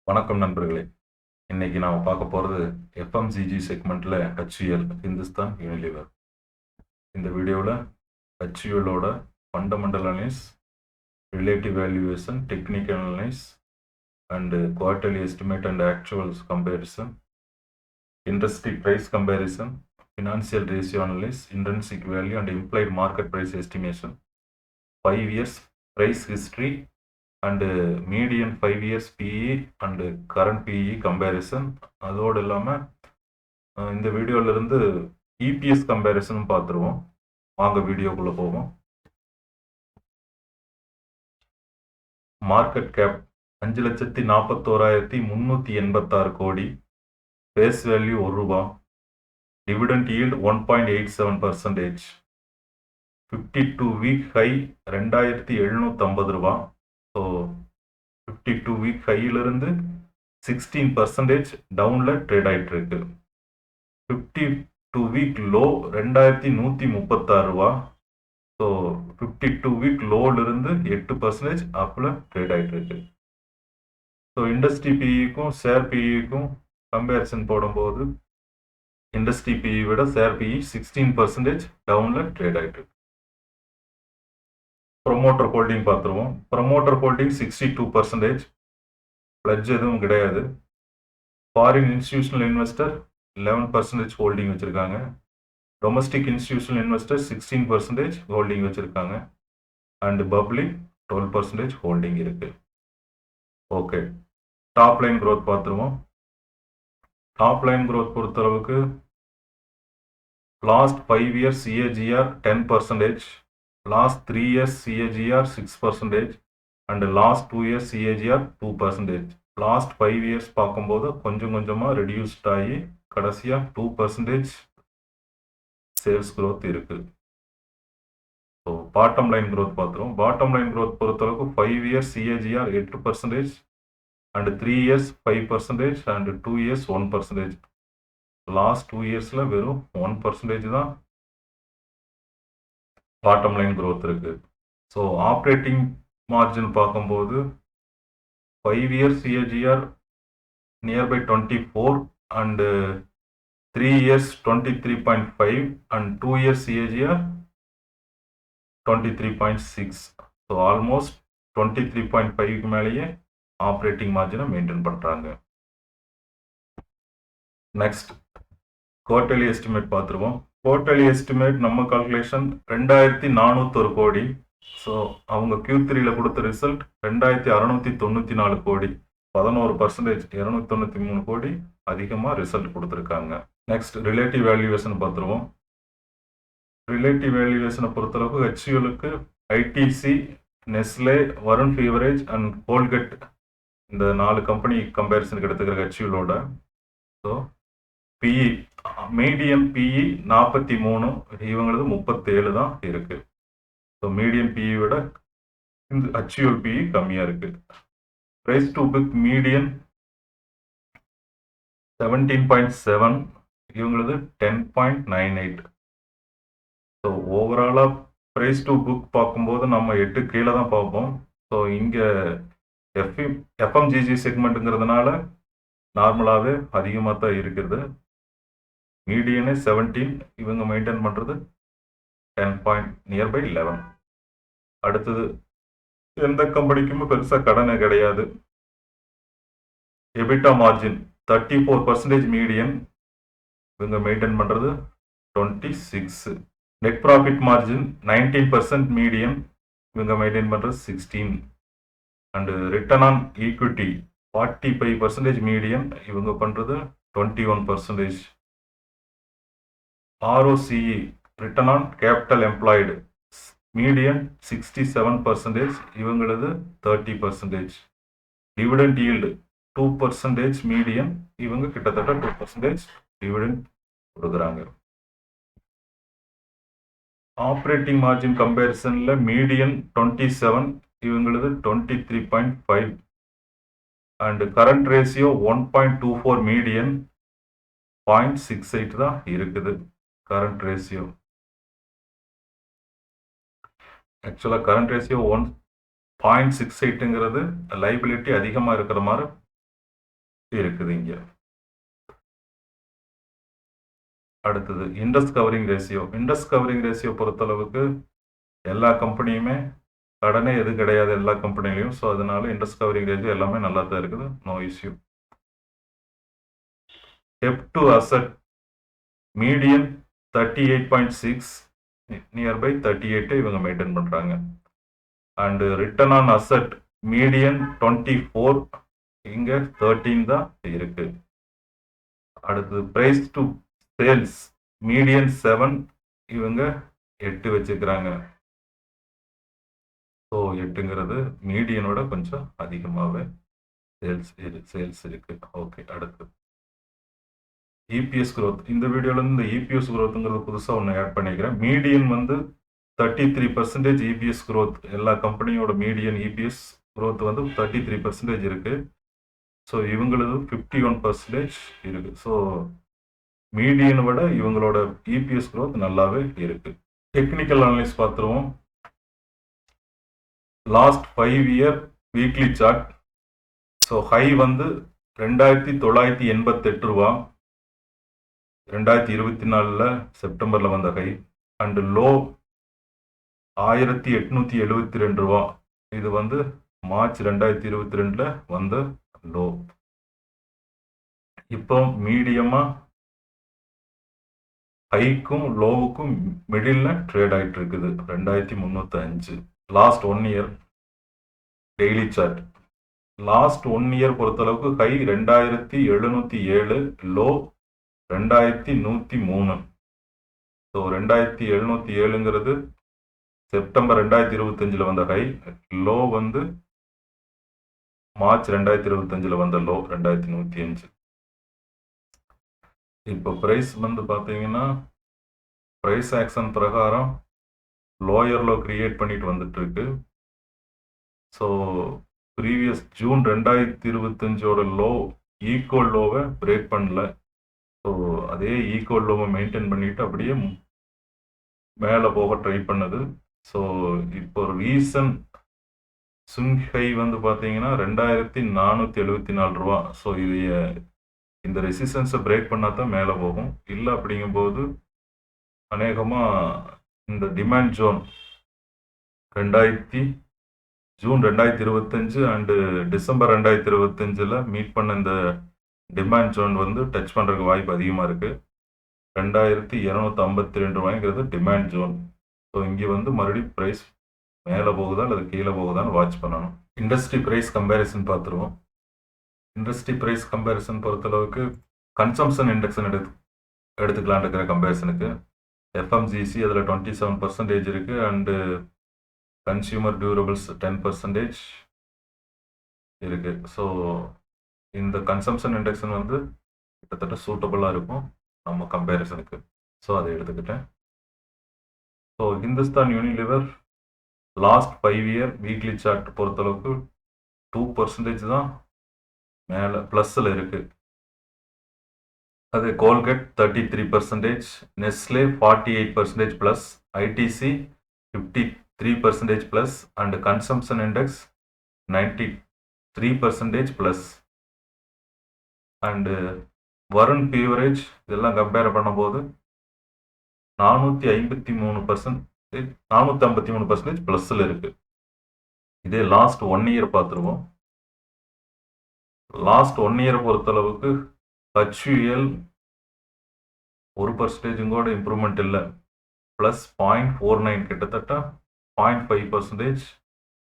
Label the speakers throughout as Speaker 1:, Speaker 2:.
Speaker 1: வணக்கம் நண்பர்களே. இன்னைக்கு நாம பார்க்க போறது எஃப்எம்சிஜி செக்மெண்ட்ல HUL ஹிந்துஸ்தான் யூனிலிவர். இந்த வீடியோவில் HULோட fundamental analyse, relative valuation, technical analyse and quarterly estimate and actuals comparison, industry price comparison, financial ratio analyse, intrinsic value and implied market price estimation, 5 years price history and median 5 years PE and current PE comparison. அதோடு இல்லாமல் இந்த வீடியோவிலேருந்து EPS கம்பேரிசனும் பார்த்துருவோம். வாங்க வீடியோக்குள்ளே போவோம். Market cap 5,41,386 crore, face value ₹1, dividend yield 1.87%, 52 week high ₹2,750. So 52 week ஹையிலிருந்து 16% டவுனில் trade ஆகிட்டு இருக்கு. 52 வீக் லோ ₹2,136. ஸோ 52 வீக் லோலிருந்து 8% அப்பில் ட்ரேட் ஆகிட்டு இருக்கு. ஸோ இண்டஸ்ட்ரி பிஇக்கும் ஷேர் பிஇக்கும் கம்பேரிசன் போடும்போது இண்டஸ்ட்ரி பிஇ விட ஷேர் பிஇ 16% டவுனில் ட்ரேட் ஆகிட்டு இருக்கு. ப்ரொமோட்டர் ஹோல்டிங் பார்த்துருவோம். ப்ரொமோட்டர் ஹோல்டிங் 62%, பிளட்ஜ் எதுவும் கிடையாது. ஃபாரின் இன்ஸ்டிடியூஷனல் இன்வெஸ்டர் 11% ஹோல்டிங் வச்சுருக்காங்க. டொமஸ்டிக் இன்ஸ்டிடியூஷனல் இன்வெஸ்டர் 16% ஹோல்டிங் வச்சுருக்காங்க. அண்டு பப்ளிக் 12% ஹோல்டிங் இருக்குது. ஓகே, டாப் லைன் க்ரோத் பார்த்துருவோம். டாப் லைன் க்ரோத் பொறுத்தளவுக்கு last 5 years CAGR 10%, last 3 years CAGR 6%, and last 2 years CAGR 2%. Last 5 years பார்க்கும்போது கொஞ்சம் கொஞ்சமாக ரெடியூஸ்ட் ஆகி கடைசியாக 2% சேல்ஸ் க்ரோத் இருக்குது. ஸோ பாட்டம் லைன் க்ரோத் பார்த்துருவோம். பாட்டம் லைன் க்ரோத் பொறுத்தளவுக்கு 5 years CAGR 8%, and 3 years 5%, and 2 years 1%. Last 2 yearsல வெறும் 1% தான் பாட்டம் லைன் க்ரோத் இருக்குது. ஸோ ஆப்ரேட்டிங் மார்ஜின் பார்க்கும்போது 5 years CAGR nearby 24, and 3 years 23.5, and 2 years CAGR 23.6. So almost 23.5க்கு மேலேயே operating மார்ஜினை maintain பண்ணுறாங்க. நெக்ஸ்ட் குவார்டர்லி எஸ்டிமேட் பார்த்துருவோம். குவார்டர்லி எஸ்டிமேட் நம்ம கால்குலேஷன் 2,401 கோடி. ஸோ அவங்க Q3ல கொடுத்த ரிசல்ட் 2,694 கோடி, 11%, 293 கோடி அதிகமாக ரிசல்ட் கொடுத்துருக்காங்க. நெக்ஸ்ட் ரிலேட்டிவ் வேல்யூவேஷன் பார்த்துருவோம். ரிலேட்டிவ் வேல்யூவேஷனை பொறுத்தளவுக்கு HULக்கு ITC, Nestle, Varun beverage and Colgate இந்த 4 கம்பெனி கம்பேரிசனுக்கு எடுத்துக்கிற HULோட. ஸோ பிஇ மீடியம் பிஇ 43, இவங்களது 37 தான் இருக்கு. ஸோ மீடியம் பிஇ விட இந்த HUL பிஇ கம்மியாக இருக்கு. பிரைஸ் டு புக் மீடியன் 17.7, இவங்களது 10.98. ஸோ ஓவராலாக ப்ரைஸ் டு புக் பார்க்கும்போது நம்ம 8 கீழே தான் பார்ப்போம். ஸோ இங்கே எஃப்எம்ஜிஜி செக்மெண்ட்டுங்கிறதுனால நார்மலாகவே அதிகமாக தான் இருக்கிறது. மீடியனே 17, இவங்க மெயின்டைன் பண்ணுறது 10 நியர்பை 11. அடுத்தது எந்த கம்பெனிக்குமே பெருசாக கடனே கிடையாது. எபிட்டா மார்ஜின் 34% மீடியன், இவங்க மெயின்டைன் பண்ணுறது 26. நெட் ப்ராஃபிட் மார்ஜின் 19% மீடியன், இவங்க மெயின்டைன் பண்ணுறது 16. And return on equity 45% median, இவங்க பண்ணுறது 21%. ROCE return on capital employed median 67%, இவங்களது 30%. டிவிடெண்ட் ஈல்டு 2% மீடியன், இவங்க கிட்டத்தட்ட 2% டிவிடெண்ட் கொடுக்குறாங்க. ஆப்ரேட்டிங் மார்ஜின் கம்பேரிசனில் மீடியன் 27, இவங்களது 23.5, அண்டு கரண்ட் ரேஷியோ 1.24, மீடியன் 0.68 தான் இருக்குது கரண்ட் ரேஷியோ. ஆக்சுவலாக கரண்ட் ரேஷியோ 1.68ங்கிறது லைபிலிட்டி அதிகமாக இருக்கிற மாதிரி இருக்குது இங்க. அடுத்தது interest covering ratio. Interest covering ratio பொறுத்தளவுக்கு எல்லா கம்பெனியுமே கடனே எது கிடையாது எல்லா கம்பெனிலையும். ஸோ அதனால இன்ட்ரெஸ்ட் கவரிங் ரேஷியோ எல்லாமே நல்லா தான் இருக்குது, நோ இஷ்யூ. டெப்ட் டு அசட் மீடியன் 38.6, நியர்பை 38 இவங்க மெயின்டைன் பண்றாங்க. And return on asset median 24, இங்க 13 தான் இருக்கு. அடுத்து பிரைஸ் டு சேல்ஸ் மீடியன் 7, இவங்க 8 வச்சுக்கிறாங்க. ஸோ 8ங்கிறது மீடியனோட கொஞ்சம் அதிகமாகவே சேல்ஸ் இருக்கு. ஓகே, அடுத்து இபிஎஸ் growth. இந்த வீடியோவில் இந்த இபிஎஸ் growthங்கிறது புதுசாக ஒன்று ஆட் பண்ணிக்கிறேன். மீடியன் வந்து 33% இபிஎஸ் growth. எல்லா கம்பெனியோட மீடியன் இபிஎஸ் growth வந்து 33% இருக்கு. ஸோ இவங்களது 51% இருக்கு. ஸோ மீடியனை விட இவங்களோட இபிஎஸ் growth நல்லாவே இருக்கு. டெக்னிக்கல் அனலைஸ் பார்த்துருவோம். Last 5 year weekly chart. So high வந்து 2988 ரூபா 2024 செப்டம்பரில் வந்த ஹை. அண்டு லோ 1872 ரூபா, இது வந்து மார்ச் 2022 வந்த லோ. இப்போ மீடியமா ஹைக்கும் லோவுக்கும் மிடில் ட்ரேட் ஆகிட்டு இருக்குது 2305. Last 1 year daily chart. Last 1 year பொறுத்தளவுக்கு ஹை 2707, லோ 2103. ஸோ 2707ங்கிறது செப்டம்பர் 2025 வந்த ஹை. லோ வந்து மார்ச் 2025 வந்த லோ 2105. இப்போ பிரைஸ் வந்து பார்த்தீங்கன்னா பிரைஸ் ஆக்ஷன் பிரகாரம் லோயர் லோ கிரியேட் பண்ணிட்டு வந்துட்டு இருக்கு. So previous June 2025 low equal லோவை பிரேக் பண்ணல. ஸோ அதே ஈக்குவல் லோவை மெயின்டைன் பண்ணிட்டு அப்படியே மேலே போக ட்ரை பண்ணுது. ஸோ இப்போ ரீசன் சுங் ஹை வந்து பார்த்தீங்கன்னா 2474 ரூபா. ஸோ இது இந்த ரெசிஸ்டன்ஸை பிரேக் பண்ணால் தான் மேலே போகும். இல்லை அப்படிங்கும்போது அநேகமாக இந்த demand zone June 2025 and December 2025 meet பண்ண இந்த டிமாண்ட் ஜோன் வந்து டச் பண்ணுறதுக்கு வாய்ப்பு அதிகமாக இருக்குது. 2252 ரூபாய்ங்கிறது டிமாண்ட் ஜோன். ஸோ இங்கே வந்து மறுபடியும் ப்ரைஸ் மேலே போகுதா அல்லது கீழே போகுதான்னு வாட்ச் பண்ணணும். இண்டஸ்ட்ரி ப்ரைஸ் கம்பேரிசன் பார்த்துருவோம். இண்டஸ்ட்ரி ப்ரைஸ் கம்பேரிசன் பொறுத்தளவுக்கு கன்சம்ஷன் இண்டெக்ஸ் எடுத்துக்கலான் இருக்கிற கம்பேரிசனுக்கு எஃப்எம்ஜிசி அதில் 27% இருக்குது. அண்டு கன்சியூமர் டியூரபிள்ஸ் 10% இருக்குது. ஸோ இந்த கன்சம்ஷன் இண்டெக்ஷன் வந்து கிட்டத்தட்ட சூட்டபுளாக இருக்கும் நம்ம கம்பேரிசனுக்கு. ஸோ அதை எடுத்துக்கிட்டேன். So Hindustan Unilever last 5 year weekly chart பொறுத்தளவுக்கு 2% தான் மேலே ப்ளஸில் இருக்குது. அது Colgate 33%, Nestle 48% plus, ITC 53% plus, and consumption index 93% plus. And Varun beverage இதெல்லாம் கம்பேர் பண்ணும்போது 453% ப்ளஸில் இருக்குது. இதே லாஸ்ட் 1 இயர் பார்த்துருவோம். லாஸ்ட் 1 இயர் பொறுத்தளவுக்கு HUL 1% கூட இம்ப்ரூவ்மெண்ட் இல்லை, ப்ளஸ் 0.49, கிட்டத்தட்ட 0.5%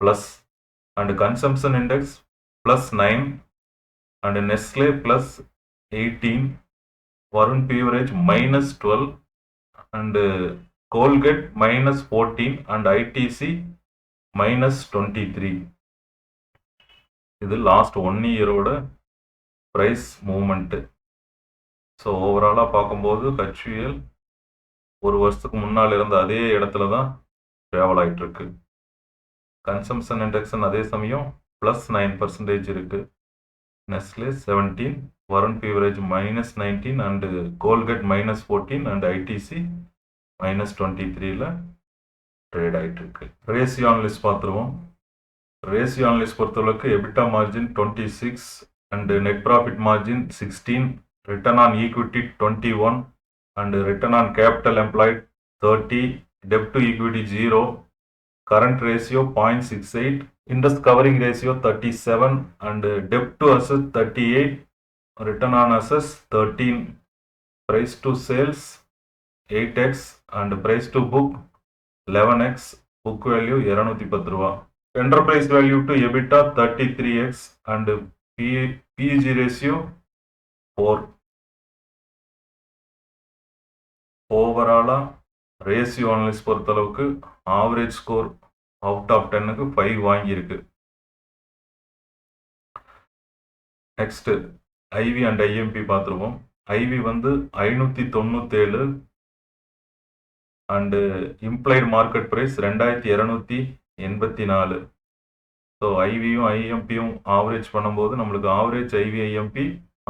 Speaker 1: plus. And consumption index plus 9, and Nestle plus 18, Varun beverage -12, and Colgate -14, and ITC -23. இது லாஸ்ட் 1 இயரோட ப்ரைஸ் மூவ்மெண்ட்டு. ஸோ ஓவராலாக பார்க்கும்போது HUL 1 வருஷத்துக்கு முன்னால் இருந்த அதே இடத்துல தான் ட்ராவல் ஆகிட்டுருக்கு. கன்சம்ஷன் இண்டெக்ஷன் அதே சமயம் ப்ளஸ் 9% இருக்குது. Nestle 17, Varun beverage -19, and Colgate -14, and ITC -23 trade ஆகிட்டுருக்கு. ரேஷியோ அனலிஸ்ட் பார்த்துருவோம். ரேஷியோ அனலிஸ்ட் பொறுத்தளவுக்கு EBITDA margin 26 and net profit margin 16, return on equity 21, and return on capital employed 30, debt to equity 0, current ratio 0.68, interest covering ratio 37, and debt to asset 38, return on assets 13, price to sales 8x, and price to book 11x, book value 210 ரூபா. Enterprise value to EBITDA 33x, and PEG ratio 4. ஓவராலா ratio analyst பொறுத்தளவுக்கு average score out of 10க்கு 5 வாங்கியிருக்கு. Next IV and IMP பார்த்துருவோம். IV வந்து 597 and implied market price 2284. So ஐவியும் ஐஎம்பியும் average பண்ணும்போது நம்மளுக்கு ஆவரேஜ் ஐவி ஐஎம்பி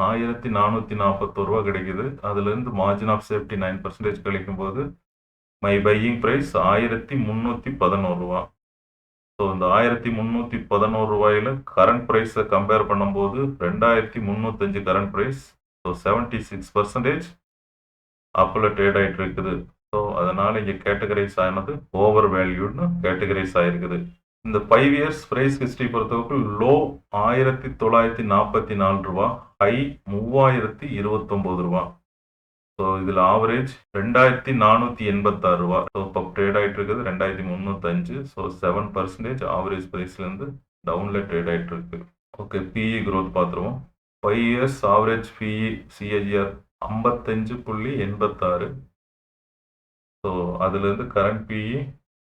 Speaker 1: 1441 ரூபா கிடைக்குது. அதுலேருந்து மார்ஜின் ஆஃப் சேஃப்டி 9% கழிக்கும் போது மை பையிங் ப்ரைஸ் 1311 ரூபா. ஸோ இந்த 1311 ரூபாயில் கரண்ட் ப்ரைஸை கம்பேர் பண்ணும்போது 2305 கரண்ட் ப்ரைஸ். ஸோ 76% அப்பில் ட்ரேட் ஆகிட்டு இருக்குது. ஸோ அதனால் இங்கே கேட்டகரைஸ் ஆனது ஓவர் வேல்யூன்னு கேட்டகரைஸ் ஆகிருக்குது. இந்த 5 இயர்ஸ் ப்ரைஸ் ஹிஸ்ட்ரி பொறுத்தவரைக்கும் லோ 1944 ரூபா, ஹை 3029 ரூபா. ஸோ இதில் ஆவரேஜ் 2486 ரூபா. ஸோ இப்போ ட்ரேட் ஆகிட்டு இருக்குது 2305. ஸோ 7% ஆவரேஜ் ப்ரைஸ்லேருந்து டவுனில் ட்ரேட் ஆகிட்டு இருக்கு. ஓகே, பிஇ க்ரோத் பார்த்துருவோம். 5 years average PE CAGR 55.86. So அதுலேருந்து current PE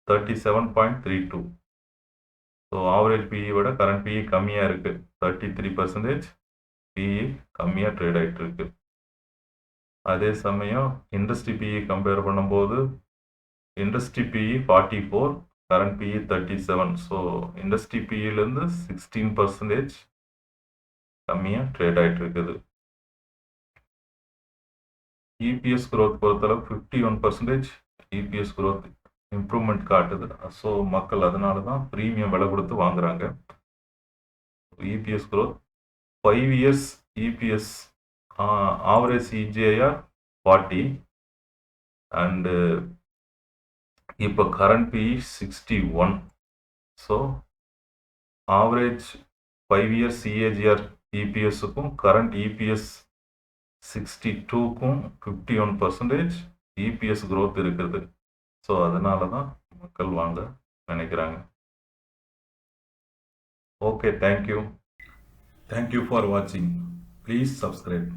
Speaker 1: 37.32. So average PE விட கரண்ட் பிஇ கம்மியாக இருக்குது. 33% பிஇ கம்மியாக ட்ரேட் ஆகிட்டு இருக்கு. அதே சமயம் இண்டஸ்ட்ரி பிஇ கம்பேர் பண்ணும்போது industry PE 44, current PE 37. So industry பிஇலேருந்து 16% கம்மியாக ட்ரேட் ஆகிட்டு இருக்குது. இபிஎஸ் க்ரோத் பொறுத்தளவு 51% இபிஎஸ் க்ரோத் இம்ப்ரூவ்மெண்ட் காட்டுது. ஸோ மக்கள் அதனால தான் ப்ரீமியம் விலை கொடுத்து வாங்குறாங்க. EPS growth 5 years EPS average CAGR 40 and இப்போ current PE 61. So average 5 years CAGR இபிஎஸ்ஸுக்கும் கரண்ட் இபிஎஸ் 62க்கும் 51% இபிஎஸ் க்ரோத் இருக்குது. ஸோ அதனால தான் மக்கள் வாங்க நினைக்கிறாங்க. ஓகே, தேங்க்யூ ஃபார் வாட்சிங். Please subscribe.